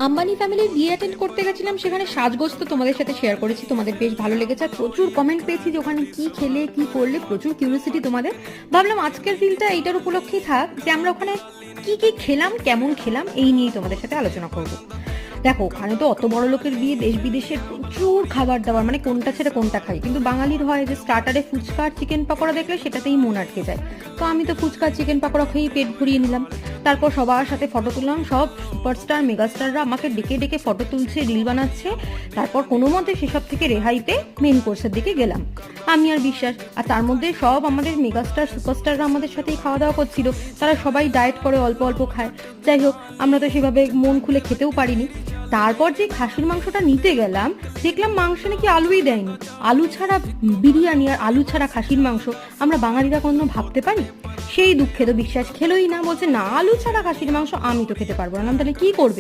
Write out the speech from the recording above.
আম্বানি ফ্যামিলির বিয়ে অ্যাটেন্ড করতে গেছিলাম, সেখানে সাজগোজ তো তোমাদের সাথে শেয়ার করেছি, তোমাদের বেশ ভালো লেগেছে আর প্রচুর কমেন্ট পেয়েছি যে ওখানে কি খেলে কি করলে, প্রচুর কিউরিয়াসিটি তোমাদের। ভাবলাম আজকের দিনটা এইটার উপলক্ষেই থাক যে আমরা ওখানে কি কি খেলাম, কেমন খেলাম, এই নিয়েই তোমাদের সাথে আলোচনা করব। দেখো ওখানে তো অত বড় লোকের বিয়ে, দেশ বিদেশের প্রচুর খাবার দাবার, মানে কোনটা ছেড়ে কোনটা খাই, কিন্তু বাঙালির হয় যে স্টার্টারে ফুচকা আর চিকেন পকোড়া দেখলে সেটাতেই মন আটকে যায়। তো আমি তো ফুচকা চিকেন পকোড়া খেয়েই পেট ভরিয়ে নিলাম। তারপর সবার সাথে ফটো তুললাম, সব সুপারস্টার মেগাস্টাররা আমাকে ডেকে ডেকে ফটো তুলছে, রিল বানাচ্ছে। তারপর কোনো মতে সেসব থেকে রেহাইতে মেন কোর্সের দিকে গেলাম আমি আর বিশ্বাস। আর তার মধ্যে সব আমাদের মেগাস্টার সুপারস্টাররা আমাদের সাথেই খাওয়া দাওয়া করছিল, তারা সবাই ডায়েট করে অল্প অল্প খায়। যাই হোক, আমরা তো সেভাবে মন খুলে খেতেও পারিনি। তারপর যে খাসির মাংসটা নিতে গেলাম, দেখলাম মাংস নাকি আলুই দেয়নি। আলু ছাড়া বিরিয়ানি আর আলু ছাড়া খাসির মাংস আমরা বাঙালিরা কোনো ভাবতে পারি? সেই দুঃখে তো বিশ্বাস খেলোই না, বলছে না আলু ছাড়া খাসির মাংস আমি তো খেতে পারবো না। তাহলে কি করবে?